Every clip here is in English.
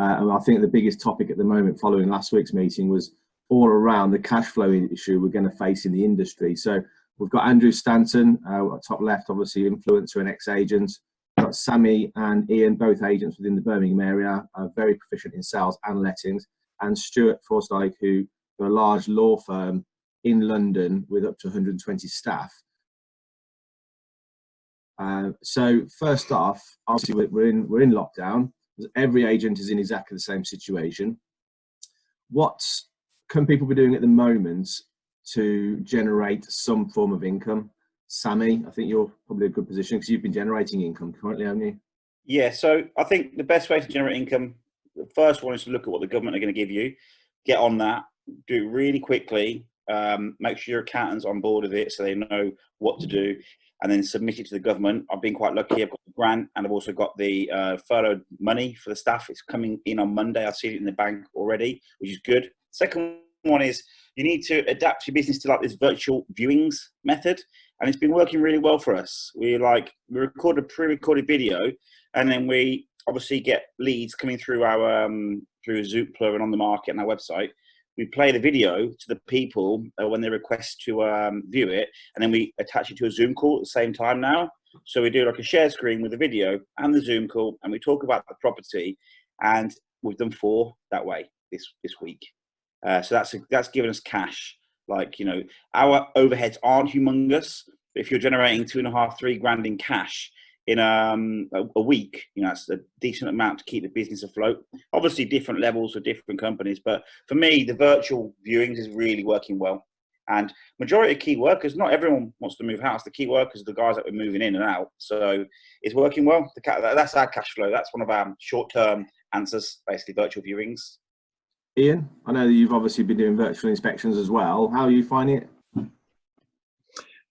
And I think the biggest topic at the moment following last week's meeting was all around the cash flow issue we're going to face in the industry. So we've got Andrew Stanton, top left, obviously influencer and ex-agent. We've got Sammy and Ian, both agents within the Birmingham area, very proficient in sales and lettings. And Stuart Forsyth, who are a large law firm in London with up to 120 staff. So first off, obviously we're in lockdown. Every agent is in exactly the same situation. What can people be doing at the moment to generate some form of income? Sammy, I think you're probably in a good position because you've been generating income currently, haven't you? Yeah, so I think the best way to generate income, the first one is to look at what the government are going to give you, get on that, do it really quickly, make sure your accountant's on board with it so they know what to do, and then submit it to the government. I've been quite lucky. I've got the grant and I've also got the furlough money for the staff. It's coming in on Monday. I've seen it in the bank already, which is good. Second one is you need to adapt your business to like this virtual viewings method. And it's been working really well for us. We record a pre-recorded video and then we obviously get leads coming through our, through Zoopla and on the market and our website. We play the video to the people when they request to view it, and then we attach it to a Zoom call at the same time now. So we do like a share screen with the video and the Zoom call, and we talk about the property, and we've done 4 that way this week. So that's given us cash. Like, you know, our overheads aren't humongous, but if you're generating 2.5, 3 grand in cash in a week, you know, that's a decent amount to keep the business afloat. Obviously different levels for different companies, but for me the virtual viewings is really working well. And majority of key workers, not everyone wants to move house, the key workers are the guys that were moving in and out, so it's working well. That's our cash flow. That's one of our short-term answers, basically virtual viewings. Ian, I know that you've obviously been doing virtual inspections as well. How are you finding it?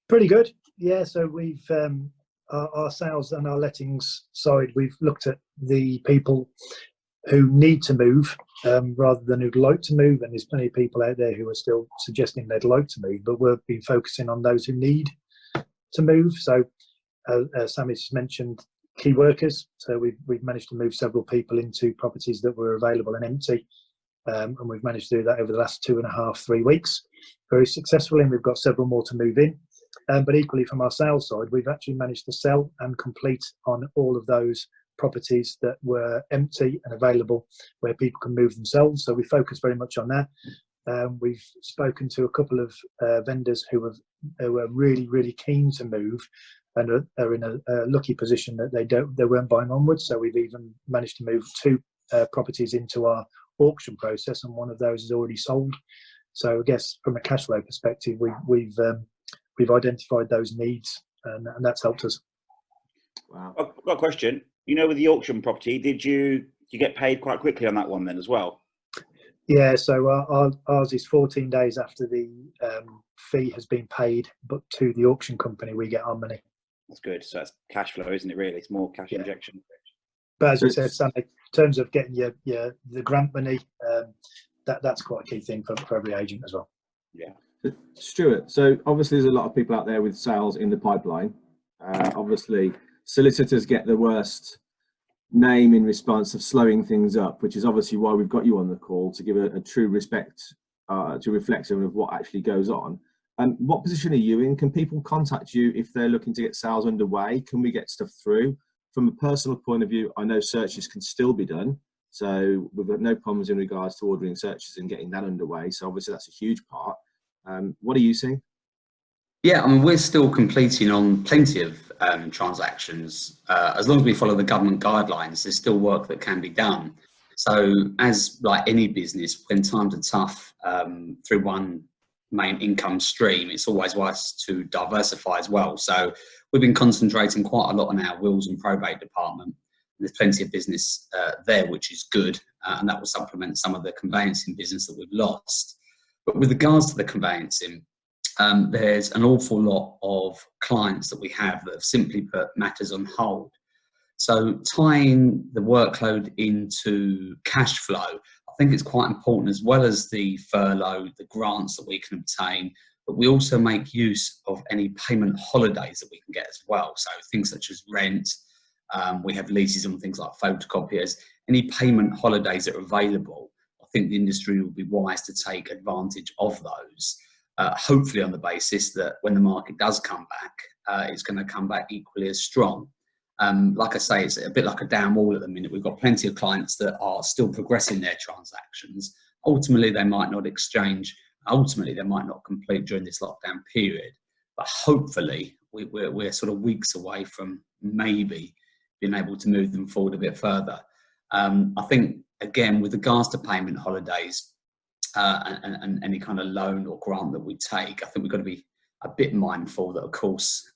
Pretty good, yeah. So we've our sales and our lettings side, we've looked at the people who need to move rather than who'd like to move, and there's plenty of people out there who are still suggesting they'd like to move, but we've been focusing on those who need to move. So Sammy just mentioned key workers, so we've managed to move several people into properties that were available and empty, and we've managed to do that over the last 2.5, 3 weeks very successfully, and we've got several more to move in. But equally from our sales side, we've actually managed to sell and complete on all of those properties that were empty and available where people can move themselves. So we focus very much on that. We've spoken to a couple of vendors who are really, really keen to move and are in a lucky position that they weren't buying onwards. So we've even managed to move 2 properties into our auction process, and one of those is already sold. So I guess from a cash flow perspective, we've identified those needs, and that's helped us. Wow. I've got a question. You know, with the auction property, did you get paid quite quickly on that one then as well? Yeah, so ours is 14 days after the fee has been paid, but to the auction company we get our money. That's good. So that's cash flow, isn't it? Really, it's more cash injection. But as you said, Sam, in terms of getting the grant money, that's quite a key thing for every agent as well. Yeah. Stuart, so obviously there's a lot of people out there with sales in the pipeline. Obviously solicitors get the worst name in response of slowing things up, which is obviously why we've got you on the call, to give a true reflection of what actually goes on. What position are you in? Can people contact you if they're looking to get sales underway? Can we get stuff through? From a personal point of view, I know searches can still be done, so we've got no problems in regards to ordering searches and getting that underway, so obviously that's a huge part. What are you seeing? Yeah, I mean, we're still completing on plenty of transactions. As long as we follow the government guidelines, there's still work that can be done. So as like any business, when times are tough through one main income stream, it's always wise to diversify as well. So we've been concentrating quite a lot on our wills and probate department. There's plenty of business there, which is good, and that will supplement some of the conveyancing business that we've lost. But with regards to the conveyancing, there's an awful lot of clients that we have that have simply put matters on hold. So tying the workload into cash flow, I think it's quite important, as well as the furlough, the grants that we can obtain, but we also make use of any payment holidays that we can get as well. So things such as rent, we have leases on things like photocopiers, any payment holidays that are available, I think the industry will be wise to take advantage of those, hopefully on the basis that when the market does come back, it's going to come back equally as strong. Like I say, it's a bit like a damn wall at the minute. We've got plenty of clients that are still progressing their transactions. Ultimately, they might not exchange. Ultimately, they might not complete during this lockdown period. But hopefully, we're sort of weeks away from maybe being able to move them forward a bit further. I think, again, with regards to payment holidays and any kind of loan or grant that we take, I think we've got to be a bit mindful that, of course,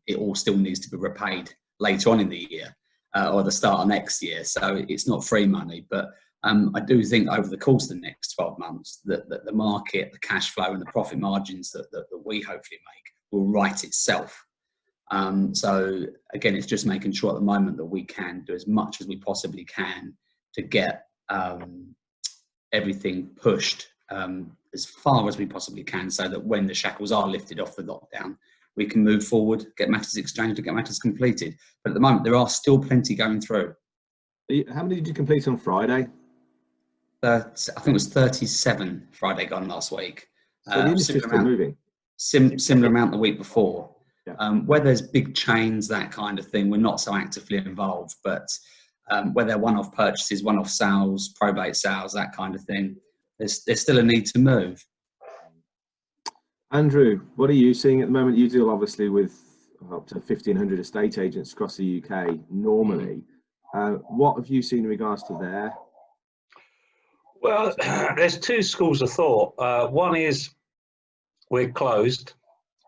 it all still needs to be repaid later on in the year or the start of next year. So it's not free money. But I do think over the course of the next 12 months that the market, the cash flow and the profit margins that we hopefully make will right itself. So again, it's just making sure at the moment that we can do as much as we possibly can to get everything pushed as far as we possibly can, so that when the shackles are lifted off the lockdown, we can move forward, get matters exchanged and get matters completed. But at the moment, there are still plenty going through. How many did you complete on Friday? I think it was 37 Friday gone last week. So the industry's still moving. Similar amount the week before. Yeah. Where there's big chains, that kind of thing, we're not so actively involved. But where they're one-off purchases, one-off sales, probate sales, that kind of thing, there's still a need to move. Andrew, what are you seeing at the moment? You deal obviously with up to 1,500 estate agents across the UK normally. What have you seen in regards to there? Well, there's two schools of thought. One is we're closed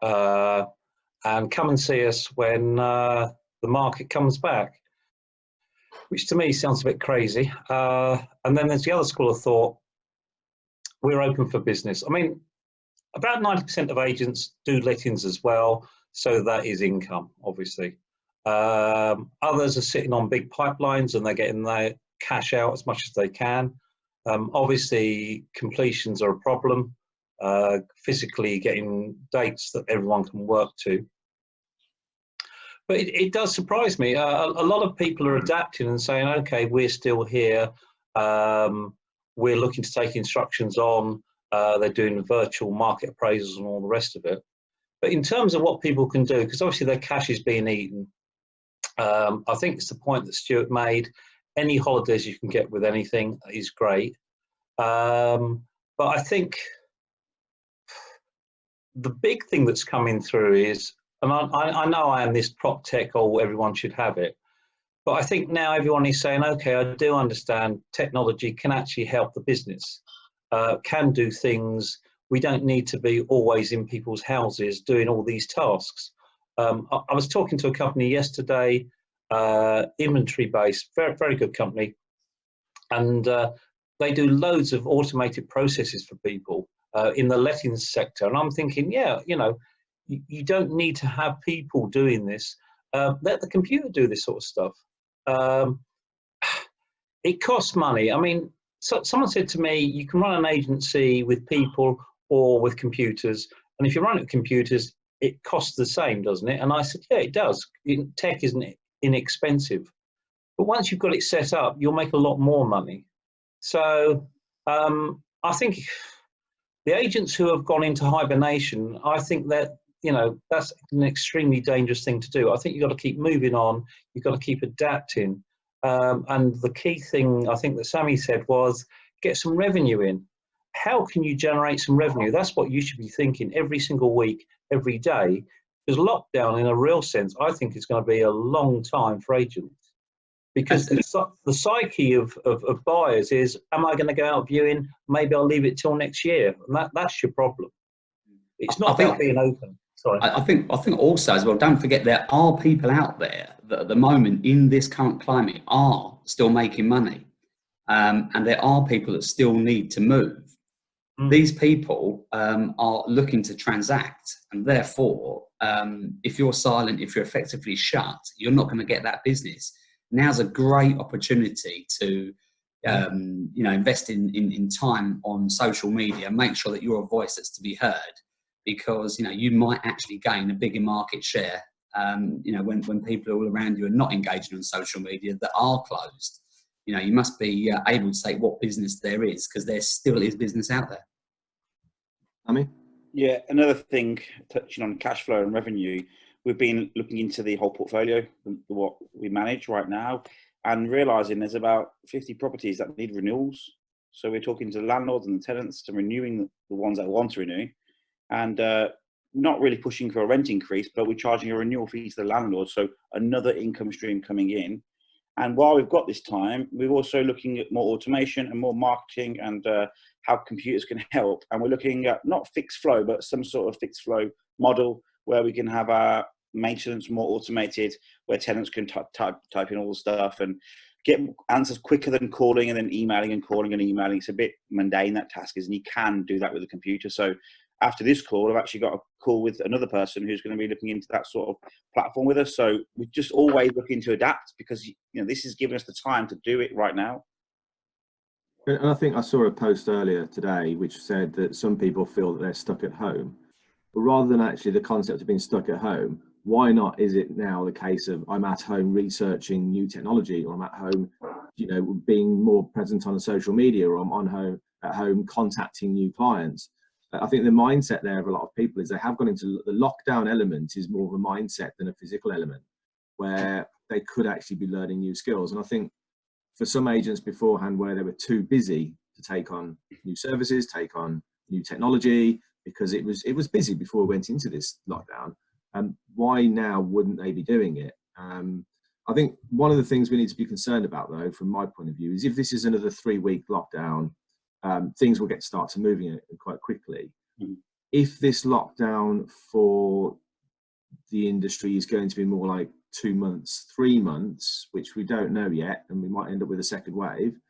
and come and see us when the market comes back, which to me sounds a bit crazy. And then there's the other school of thought, we're open for business. I mean, about 90% of agents do lettings as well, so that is income, obviously. Others are sitting on big pipelines and they're getting their cash out as much as they can. Obviously, completions are a problem, physically getting dates that everyone can work to. But it does surprise me. A lot of people are adapting and saying, okay, we're still here. We're looking to take instructions on. They're doing virtual market appraisals and all the rest of it. But in terms of what people can do, because obviously their cash is being eaten, I think it's the point that Stuart made. Any holidays you can get with anything is great. But I think the big thing that's coming through is, and I know I am this prop tech, oh, everyone should have it. But I think now everyone is saying, okay, I do understand technology can actually help the business, can do things. We don't need to be always in people's houses doing all these tasks. I was talking to a company yesterday, inventory based, very, very good company. And they do loads of automated processes for people in the lettings sector. And I'm thinking, yeah, you know, you don't need to have people doing this. Let the computer do this sort of stuff. It costs money. I mean, someone said to me, you can run an agency with people or with computers. And if you run it with computers, it costs the same, doesn't it? And I said, yeah, it does. Tech isn't inexpensive. But once you've got it set up, you'll make a lot more money. So I think the agents who have gone into hibernation, I think that, you know, that's an extremely dangerous thing to do. I think you've got to keep moving on. You've got to keep adapting. And the key thing I think that Sammy said was get some revenue in. How can you generate some revenue? That's what you should be thinking every single week, every day. Because lockdown, in a real sense, I think is going to be a long time for agents. Because the psyche of buyers is, am I going to go out viewing? Maybe I'll leave it till next year. And that's your problem. It's not about being open. Sorry. I think also as well, don't forget there are people out there that at the moment in this current climate are still making money. And there are people that still need to move. These people are looking to transact, and therefore, if you're silent, if you're effectively shut, you're not going to get that business. Now's a great opportunity to, you know, invest in time on social media, make sure that you're a voice that's to be heard, because, you know, you might actually gain a bigger market share, you know, when people all around you are not engaging on social media that are closed. You know, you must be able to say what business there is, because there still is business out there. I mean, Yeah, another thing, touching on cash flow and revenue, we've been looking into the whole portfolio, what we manage right now, and realising there's about 50 properties that need renewals. So we're talking to the landlords and the tenants to renewing the ones that want to renew, and not really pushing for a rent increase, but we're charging a renewal fee to the landlord, so another income stream coming in. And while we've got this time, we're also looking at more automation and more marketing and how computers can help. And we're looking at not fixed flow, but some sort of fixed flow model where we can have our maintenance more automated, where tenants can type in all the stuff and get answers quicker than calling and then emailing and calling and emailing. It's a bit mundane, that task is, and you can do that with a computer. So after this call, I've actually got a call with another person who's going to be looking into that sort of platform with us. So we're just always looking to adapt, because this is giving us the time to do it right now. and I think I saw a post earlier today which said that some people feel that they're stuck at home, but rather than actually the concept of being stuck at home, why not is it now the case of I'm at home researching new technology, or I'm at home, being more present on social media, or I'm at home contacting new clients. I think the mindset there of a lot of people is they have gone into the lockdown element is more of a mindset than a physical element, where they could actually be learning new skills. And I think for some agents beforehand, where they were too busy to take on new services, take on new technology, because it was busy before we went into this lockdown, why now wouldn't they be doing it? I think one of the things we need to be concerned about, though, from my point of view, is if this is another 3-week lockdown, things will start to moving quite quickly. Mm-hmm. If this lockdown for the industry is going to be more like 2 months, 3 months, which we don't know yet, and we might end up with a second wave,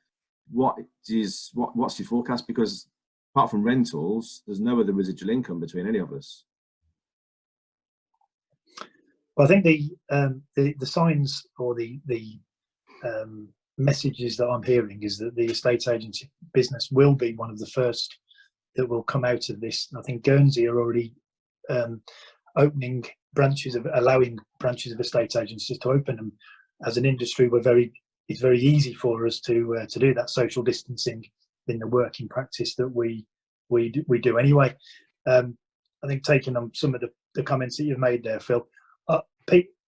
what's your forecast? Because apart from rentals, there's no other residual income between any of us. Well, I think the signs or the messages that I'm hearing is that the estate agency business will be one of the first that will come out of this. I think Guernsey are already opening branches, allowing branches of estate agencies to open them. As an industry, it's very easy for us to do that social distancing in the working practice that we do anyway. I think taking on some of the comments that you've made there, Phil,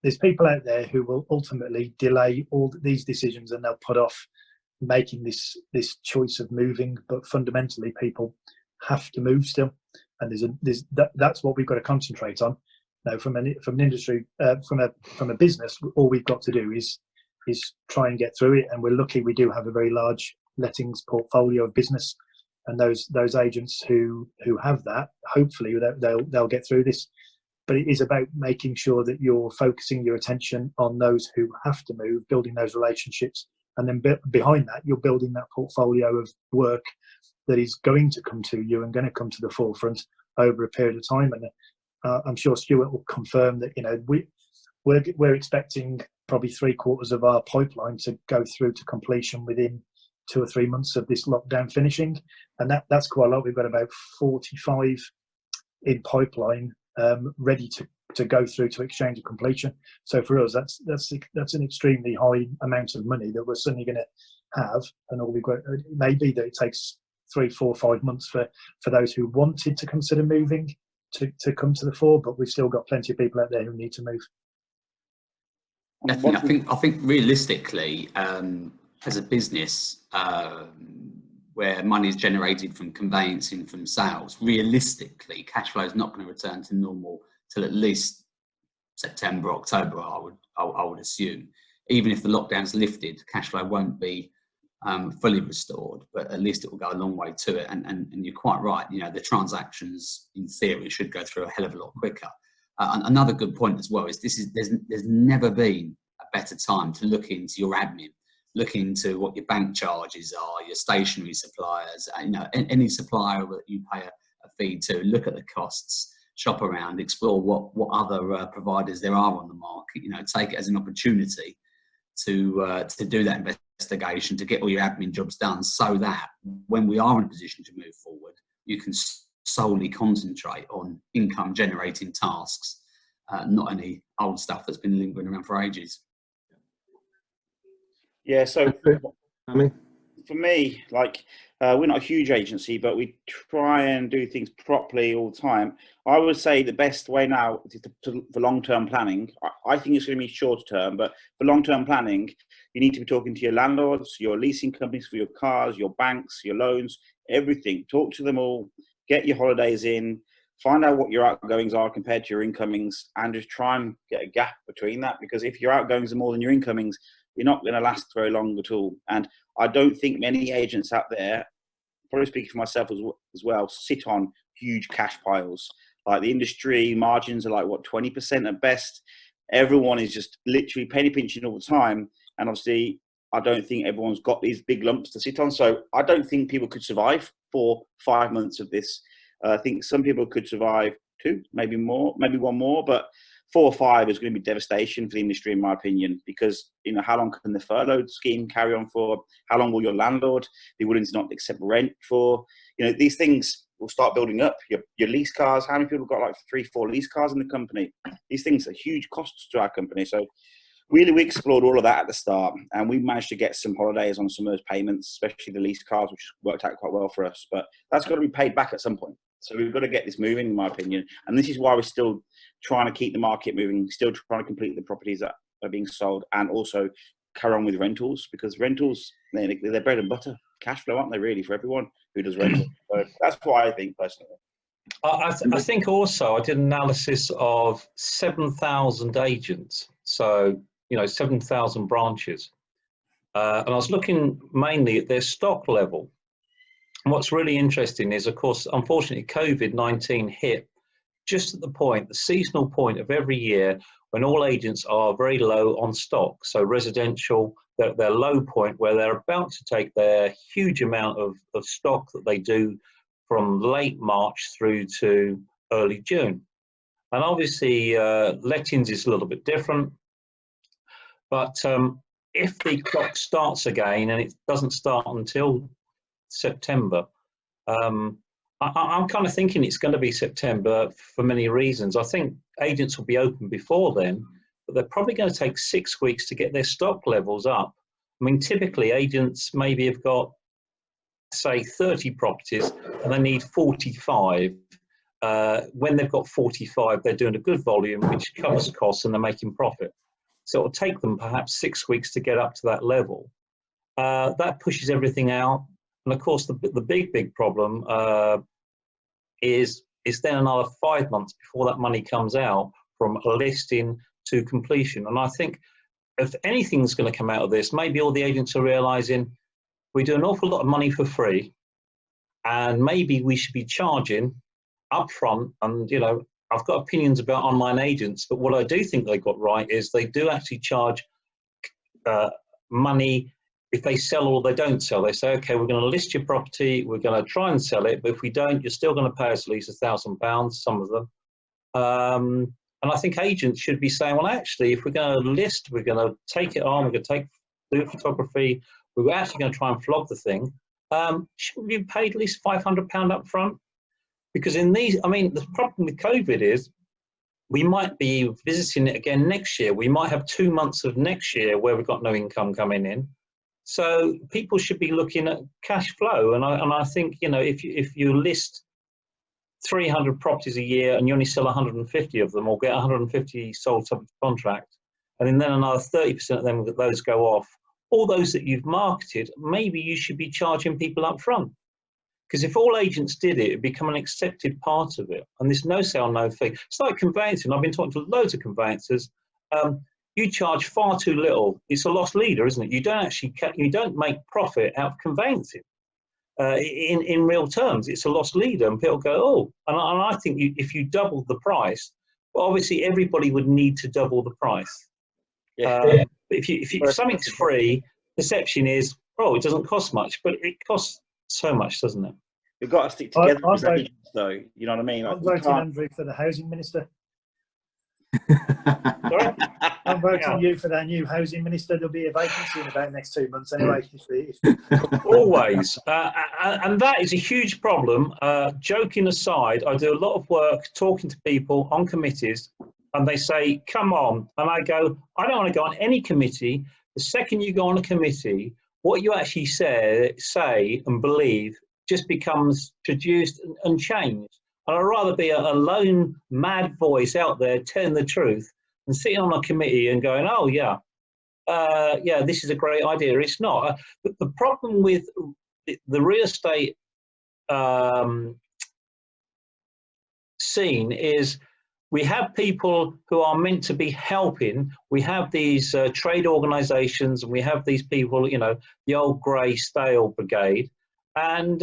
there's people out there who will ultimately delay all these decisions, and they'll put off making this choice of moving. But fundamentally, people have to move still, and that's what we've got to concentrate on. Now, from an industry, from a business, all we've got to do is try and get through it. And we're lucky we do have a very large lettings portfolio of business, and those agents who have that, hopefully they'll get through this. But it is about making sure that you're focusing your attention on those who have to move, building those relationships, and then behind that, you're building that portfolio of work that is going to come to you and going to come to the forefront over a period of time. And I'm sure Stuart will confirm that we're expecting probably 3/4 of our pipeline to go through to completion within 2 or 3 months of this lockdown finishing, and that's quite a lot. We've got about 45 in pipeline, ready to go through to exchange of completion. So for us, that's an extremely high amount of money that we're suddenly going to have, and all we've got, it may be that it takes 3, 4, 5 months for those who wanted to consider moving to come to the fore, but we've still got plenty of people out there who need to move. Definitely. I think realistically, as a business where money is generated from conveyancing, from sales, realistically, cash flow is not going to return to normal till at least September, October. I would assume, even if the lockdown's lifted, cash flow won't be fully restored, but at least it will go a long way to it. And you're quite right. The transactions in theory should go through a hell of a lot quicker. Another good point as well is there's never been a better time to look into your admin, look into what your bank charges are, your stationery suppliers, any supplier that you pay a fee to. Look at the costs, shop around, explore what other providers there are on the market. Take it as an opportunity to do that investigation, to get all your admin jobs done, so that when we are in a position to move forward, you can solely concentrate on income generating tasks, not any old stuff that's been lingering around for ages. Yeah, so I mean, For me, like, we're not a huge agency, but we try and do things properly all the time. I would say the best way now is for long-term planning. I think it's going to be short-term, but for long-term planning, you need to be talking to your landlords, your leasing companies for your cars, your banks, your loans, everything. Talk to them all, get your holidays in, find out what your outgoings are compared to your incomings, and just try and get a gap between that. Because if your outgoings are more than your incomings, you're not going to last very long at all. And I don't think many agents out there, probably speaking for myself as well, sit on huge cash piles. Like, the industry margins are like, what, 20% at best. Everyone is just literally penny pinching all the time. And obviously, I don't think everyone's got these big lumps to sit on. So I don't think people could survive 4-5 months of this. I think some people could survive 2, maybe more, maybe 1 more, but 4 or 5 is going to be devastation for the industry, in my opinion, because, how long can the furlough scheme carry on for? How long will your landlord be willing to not accept rent for? These things will start building up. Your lease cars, how many people have got like 3-4 lease cars in the company? These things are huge costs to our company. So really, we explored all of that at the start, and we managed to get some holidays on some of those payments, especially the lease cars, which worked out quite well for us. But that's got to be paid back at some point. So we've got to get this moving, in my opinion. And this is why we're still trying to keep the market moving, still trying to complete the properties that are being sold, and also carry on with rentals, because rentals, they're bread and butter, cash flow, aren't they, really, for everyone who does rentals? So that's what I think, personally. I think also I did an analysis of 7,000 agents, so 7,000 branches, and I was looking mainly at their stock level. And what's really interesting is, of course, unfortunately, COVID-19 hit just at the seasonal point of every year when all agents are very low on stock. So residential, their low point where they're about to take their huge amount of stock that they do from late March through to early June. And obviously, lettings is a little bit different. But if the clock starts again, and it doesn't start until September, I'm kind of thinking it's going to be September for many reasons. I think agents will be open before then, but they're probably going to take 6 weeks to get their stock levels up. I mean, typically agents maybe have got, say, 30 properties and they need 45. When they've got 45, they're doing a good volume, which covers costs, and they're making profit. So it'll take them perhaps 6 weeks to get up to that level. That pushes everything out. And of course, the big problem is then another 5 months before that money comes out from a listing to completion. And I think if anything's going to come out of this, maybe all the agents are realizing we do an awful lot of money for free, and maybe we should be charging upfront. And I've got opinions about online agents, but what I do think they got right is they do actually charge money if they sell or they don't sell. They say, okay, we're going to list your property, we're going to try and sell it, but if we don't, you're still going to pay us at least £1,000, some of them. And I think agents should be saying, well, actually, if we're going to list, we're going to take it on, we're going to do photography, we're actually going to try and flog the thing, shouldn't we be paid at least £500 up front? Because the problem with COVID is we might be visiting it again next year. We might have 2 months of next year where we've got no income coming in. So people should be looking at cash flow. And I think, if you list 300 properties a year and you only sell 150 of them, or get 150 sold subject to contract, and then another 30% of them, those go off, all those that you've marketed, maybe you should be charging people up front. Because if all agents did it, it'd become an accepted part of it. And this no sale, no fee. It's like conveyancing. I've been talking to loads of conveyancers. You charge far too little. It's a lost leader, isn't it? You don't make profit out of conveyancing. In real terms, it's a lost leader, and people go, oh. And I think if you doubled the price, well, obviously everybody would need to double the price. But if something's free, perception is, oh, it doesn't cost much, but it costs so much, doesn't it? We've got to stick together as agents, though. You know what I mean? I'm voting Andrew for the housing minister. Sorry? I'm voting you for that new housing minister. There'll be a vacancy in about the next 2 months anyway. Always. And that is a huge problem. Joking aside, I do a lot of work talking to people on committees, and they say, come on. And I go, I don't want to go on any committee. The second you go on a committee what you actually say and believe just becomes traduced and changed. And I'd rather be a lone mad voice out there telling the truth than sitting on a committee and going, oh yeah, this is a great idea. It's not. The problem with the real estate scene is we have people who are meant to be helping. We have these trade organisations, and we have these people, you know, the old grey stale brigade, and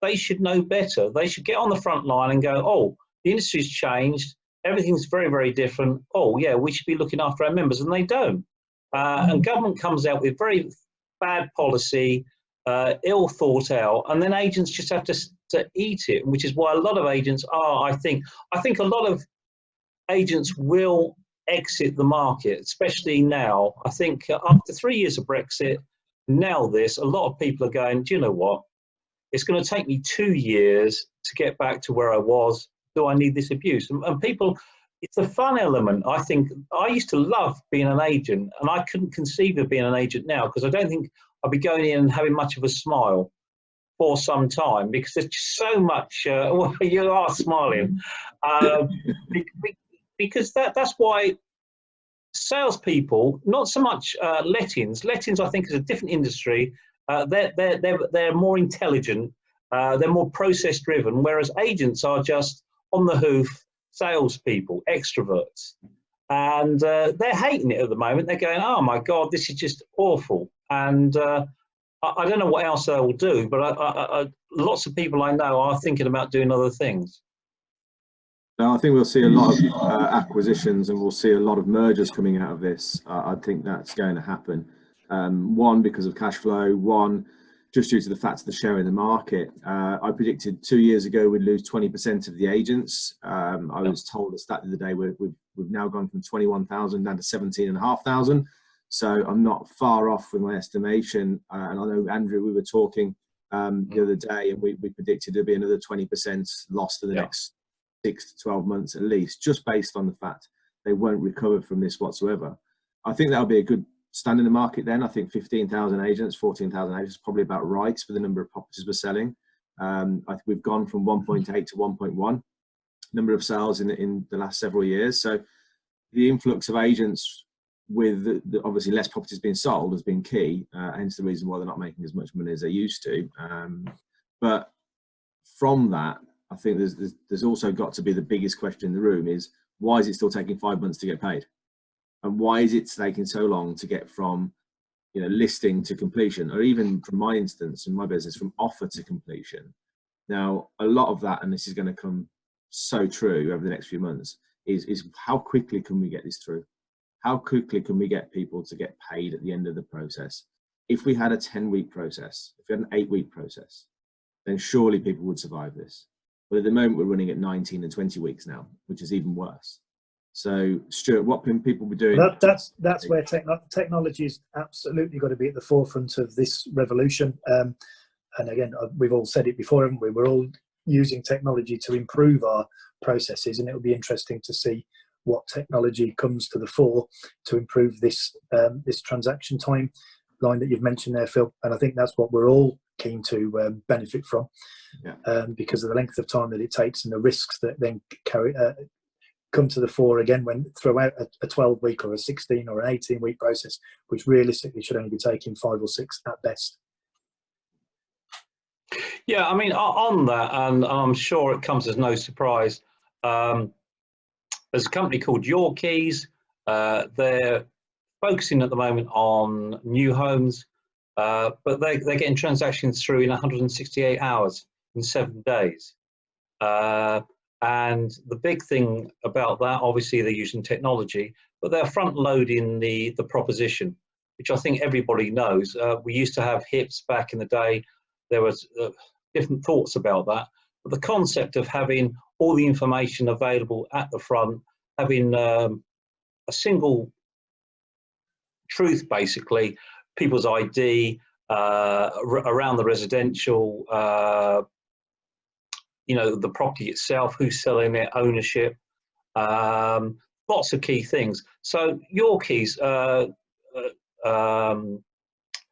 they should know better. They should get on the front line and go, oh, the industry's changed, everything's very, very different. Oh yeah, we should be looking after our members, and they don't. And government comes out with very bad policy, ill thought out, and then agents just have to eat it, which is why a lot of agents are, I think a lot of agents will exit the market, especially now. I think after 3 years of Brexit, now a lot of people are going, do you know what? It's going to take me 2 years to get back to where I was. Do I need this abuse? And people, it's a fun element. I think I used to love being an agent, and I couldn't conceive of being an agent now, because I don't think I'd be going in and having much of a smile for some time, because there's just so much. Well, you are smiling, because that's why salespeople, not so much lettings. Lettings, I think, is a different industry. They're more intelligent. They're more process driven, whereas agents are just on the hoof salespeople, extroverts, and they're hating it at the moment. They're going, "Oh my God, this is just awful," and I don't know what else they will do. But lots of people I know are thinking about doing other things. No, I think we'll see a lot of acquisitions, and we'll see a lot of mergers coming out of this. I think that's going to happen. One, because of cash flow. One, just due to the fact of the share in the market. I predicted 2 years ago we'd lose 20% of the agents. I was told a stat the other day we've now gone from 21,000 down to 17,500. So I'm not far off with my estimation. And I know, Andrew, we were talking the other day, and we predicted there'd be another 20% lost in the next 6 to 12 months at least, just based on the fact they won't recover from this whatsoever. I think that'll be a good stand in the market then. I think 15,000 agents, 14,000 agents is probably about right for the number of properties we're selling. I think we've gone from 1.8 to 1.1 number of sales in the last several years. So the influx of agents with the obviously less properties being sold has been key, hence the reason why they're not making as much money as they used to. But from that, I think there's also got to be the biggest question in the room is, why is it still taking 5 months to get paid? And why is it taking so long to get from, you know, listing to completion, or even from my instance in my business, from offer to completion? Now, a lot of that, and this is going to come so true over the next few months, is how quickly can we get this through? How quickly can we get people to get paid at the end of the process? If we had a 10-week process, if we had an 8-week process, then surely people would survive this. But at the moment, we're running at 19 and 20 weeks now, which is even worse. So, Stuart, what can people be doing? That's where technology is absolutely got to be at the forefront of this revolution. And again, we've all said it before, haven't we? We're all using technology to improve our processes, and it will be interesting to see what technology comes to the fore to improve this this transaction time line that you've mentioned there, Phil. And I think that's what we're all keen to benefit from, because of the length of time that it takes and the risks that then come to the fore again when throughout a 12-week or a 16 or an 18-week process, which realistically should only be taking 5 or 6 at best. Yeah, I mean, on that, and I'm sure it comes as no surprise, there's a company called Your Keys. They're focusing at the moment on new homes, but they're getting transactions through in 168 hours, in 7 days. And the big thing about that, obviously they're using technology, but they're front loading the proposition, which I think everybody knows. We used to have HIPs back in the day. There was different thoughts about that, but the concept of having all the information available at the front, having a single truth, basically, people's ID around the residential, you know, the property itself, who's selling it, ownership, lots of key things. So Your Keys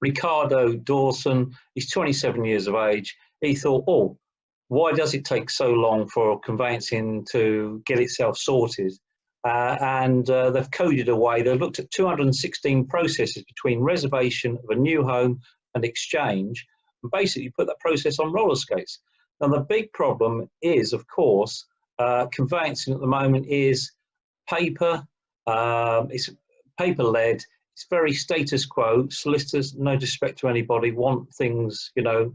Ricardo Dawson, he's 27 years of age. He thought, oh, why does it take so long for conveyancing to get itself sorted? And they've coded away. They've looked at 216 processes between reservation of a new home and exchange, and basically put that process on roller skates. Now, the big problem is, of course, conveyancing at the moment is paper. It's paper-led. It's very status quo. Solicitors, no disrespect to anybody, want things, you know,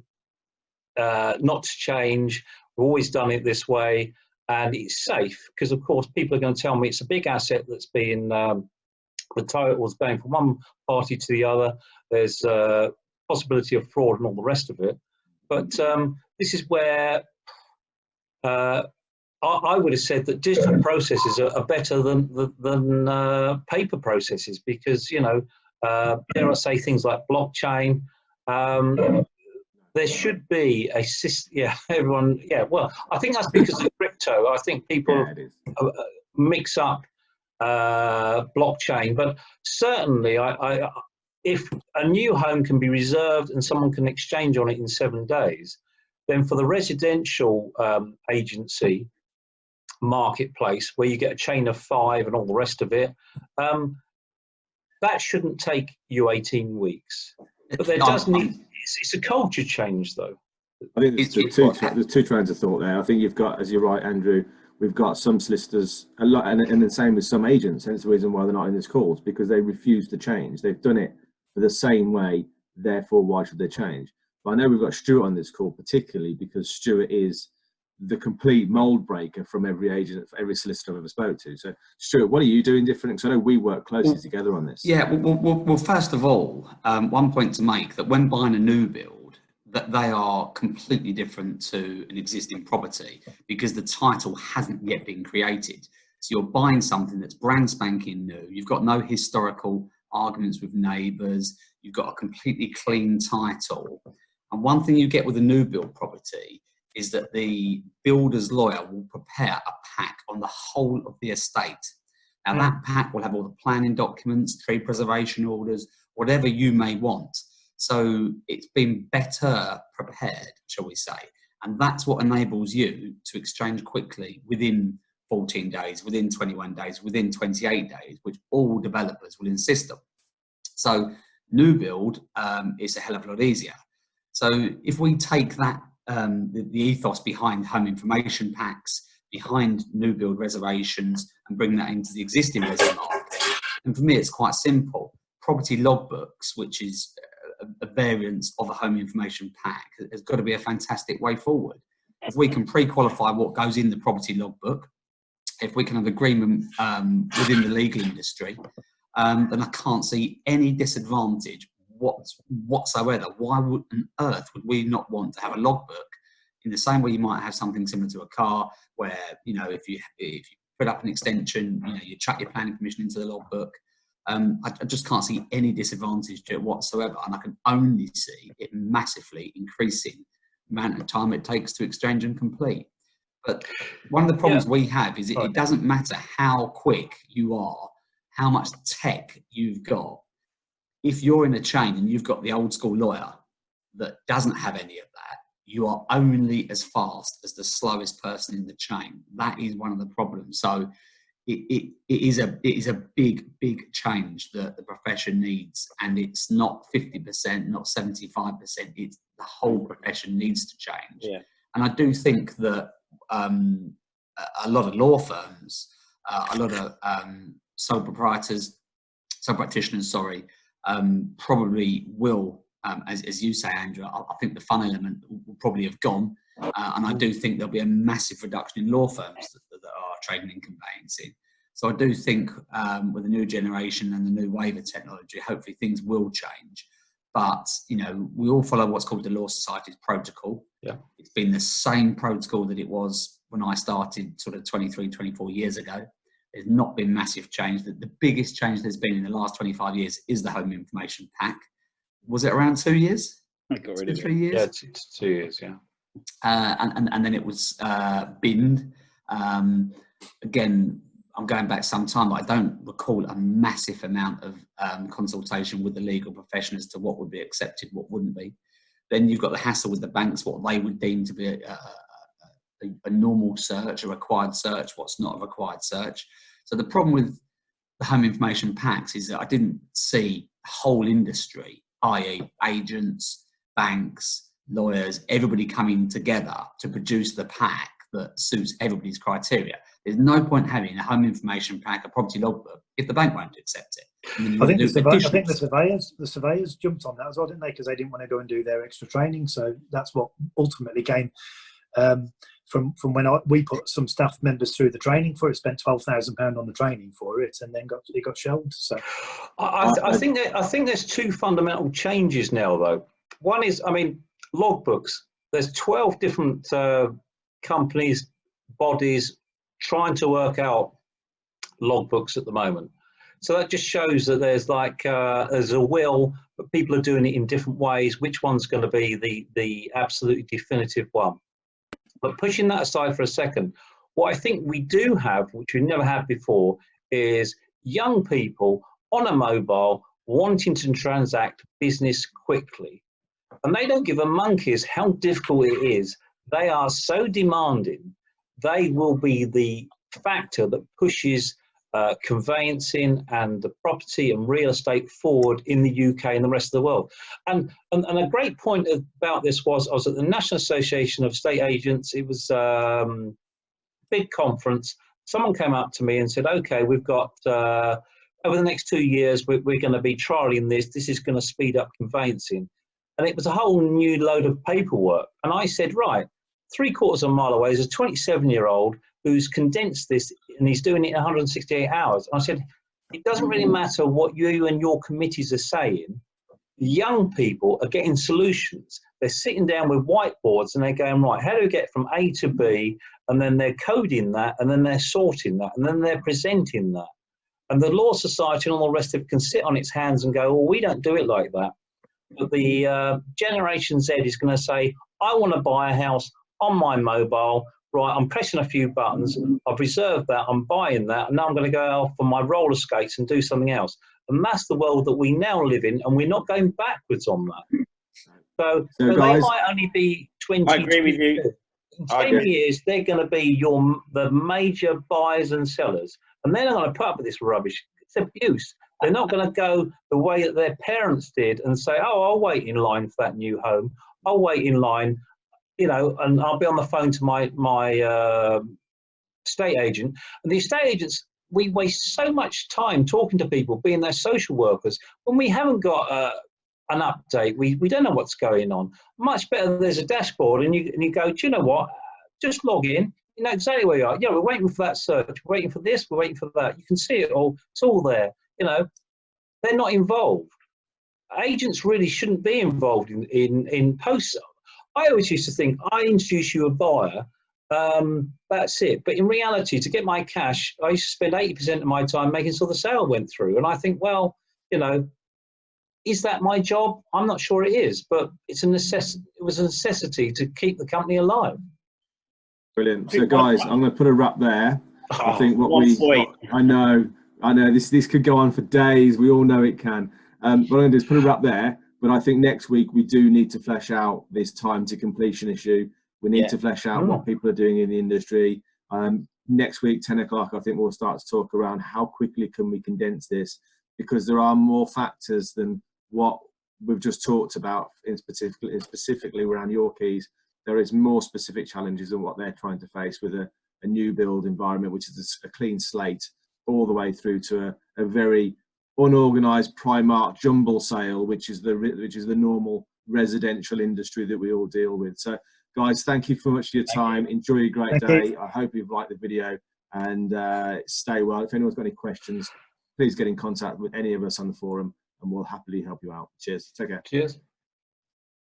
not to change. We've always done it this way, and it's safe because, of course, people are going to tell me it's a big asset that's being the title's going from one party to the other. There's possibility of fraud and all the rest of it. But this is where I would have said that digital processes are better than paper processes because, you know, dare I say things like blockchain. There should be a system. Yeah, everyone. Yeah, well, I think that's because of crypto. I think people mix up blockchain, but certainly, if a new home can be reserved and someone can exchange on it in 7 days, then for the residential agency marketplace, where you get a chain of 5 and all the rest of it, that shouldn't take you 18 weeks. But there does need. It's a culture change, though. I think there's two trains of thought there. I think you've got, as you're right, Andrew, we've got some solicitors, a lot, and the same with some agents. Hence the reason why they're not in this calls, because they refuse to change. They've done it for the same way, therefore why should they change? But I know we've got Stuart on this call, particularly because Stuart is the complete mold breaker from every agent, every solicitor I've ever spoke to. So, Stuart, what are you doing different? Because I know we work closely together on this. Yeah, well, first of all, one point to make, that when buying a new build, that they are completely different to an existing property because the title hasn't yet been created. So you're buying something that's brand spanking new. You've got no historical arguments with neighbours. You've got a completely clean title. And one thing you get with a new build property is that the builder's lawyer will prepare a pack on the whole of the estate. Now that pack will have all the planning documents, tree preservation orders, whatever you may want. So it's been better prepared, shall we say. And that's what enables you to exchange quickly within 14 days, within 21 days, within 28 days, which all developers will insist on. So new build is a hell of a lot easier. So if we take that, the ethos behind home information packs, behind new build reservations, and bring that into the existing resident market, and for me it's quite simple. Property logbooks, which is a variance of a home information pack, has got to be a fantastic way forward. If we can pre-qualify what goes in the property logbook, if we can have agreement within the legal industry, then I can't see any disadvantage whatsoever. Why on earth would we not want to have a logbook in the same way you might have something similar to a car, where, you know, if you put up an extension, you know, you chuck your planning permission into the logbook. I just can't see any disadvantage to it whatsoever, and I can only see it massively increasing the amount of time it takes to exchange and complete. But one of the problems we have is it doesn't matter how quick you are, how much tech you've got. If you're in a chain and you've got the old school lawyer that doesn't have any of that, you are only as fast as the slowest person in the chain. That is one of the problems. So it is a big change that the profession needs, and it's not 50%, not 75%. It's the whole profession needs to change. Yeah. And I do think that a lot of law firms, a lot of sole practitioners, probably will, as you say, Andrew, I think the fun element will probably have gone, and I do think there'll be a massive reduction in law firms that are trading in conveyancing. So I do think with the new generation and the new wave of technology, hopefully things will change. But, you know, we all follow what's called the Law Society's protocol. Yeah. It's been the same protocol that it was when I started sort of 23, 24 years ago. There's not been massive change. The biggest change there's been in the last 25 years is the Home Information Pack. Was it around 2 years? I got rid of 3 years? Yeah, it's 2 years, yeah. And then it was binned. Again, I'm going back some time, but I don't recall a massive amount of consultation with the legal profession as to what would be accepted, what wouldn't be. Then you've got the hassle with the banks, what they would deem to be a normal search, a required search, what's not a required search. So the problem with the home information packs is that I didn't see the whole industry, i.e. agents, banks, lawyers, everybody coming together to produce the pack that suits everybody's criteria. There's no point having a home information pack, a property logbook, if the bank won't accept it. I think the surveyors jumped on that as well, didn't they? Because they didn't want to go and do their extra training. So that's what ultimately came from when we put some staff members through the training for it, spent £12,000 on the training for it, and then it got shelved. So I think there's two fundamental changes now, though. One is, I mean, logbooks. There's 12 different companies, bodies trying to work out logbooks at the moment. So that just shows that there's there's a will, but people are doing it in different ways. Which one's going to be the absolutely definitive one? But pushing that aside for a second, what I think we do have, which we never had before, is young people on a mobile wanting to transact business quickly. And they don't give a monkey's how difficult it is. They are so demanding. They will be the factor that pushes conveyancing and the property and real estate forward in the UK and the rest of the world. And a great point about this was, I was at the National Association of Estate Agents. It was a big conference. Someone came up to me and said, okay, we've got, over the next 2 years, we're going to be trialling this. This is going to speed up conveyancing. And it was a whole new load of paperwork. And I said, right, 3/4 of a mile away is a 27-year-old who's condensed this, and he's doing it in 168 hours. And I said, it doesn't really matter what you and your committees are saying. Young people are getting solutions. They're sitting down with whiteboards and they're going, right, how do we get from A to B? And then they're coding that, and then they're sorting that, and then they're presenting that. And the Law Society and all the rest of it can sit on its hands and go, well, we don't do it like that. But the Generation Z is going to say, I want to buy a house on my mobile. Right, I'm pressing a few buttons, I've reserved that, I'm buying that, and now I'm going to go out for my roller skates and do something else. And that's the world that we now live in, and we're not going backwards on that. So guys, they might only be 20. I agree with you. In 10 years, they're going to be the major buyers and sellers. And they're not going to put up with this rubbish. It's abuse. They're not going to go the way that their parents did and say, oh, I'll wait in line for that new home. I'll wait in line, you know, and I'll be on the phone to my estate agent. And the estate agents, we waste so much time talking to people, being their social workers, when we haven't got an update. We don't know what's going on. Much better there's a dashboard and you go, do you know what? Just log in. You know exactly where you are. Yeah, we're waiting for that search. We're waiting for this. We're waiting for that. You can see it all. It's all there. You know, they're not involved. Agents really shouldn't be involved in posts. I always used to think, I introduce you a buyer, that's it. But in reality, to get my cash, I used to spend 80% of my time making sure the sale went through. And I think, well, you know, is that my job? I'm not sure it is, but it's a necessity. It was a necessity to keep the company alive. Brilliant. So, guys, I'm going to put a wrap there. I think I know this could go on for days. We all know it can. What I'm going to do is put a wrap there. But I think next week we do need to flesh out this time to completion issue. We need to flesh out what people are doing in the industry. Next week, 10 o'clock, I think we'll start to talk around how quickly can we condense this, because there are more factors than what we've just talked about, specifically around your keys. There is more specific challenges than what they're trying to face with a new build environment, which is a clean slate, all the way through to a very unorganized Primark jumble sale, which is the normal residential industry that we all deal with. So guys, thank you so much for your time. Enjoy your great day. I hope you've liked the video, and stay well. If anyone's got any questions, please get in contact with any of us on the forum and we'll happily help you out. Cheers. Take care. Cheers.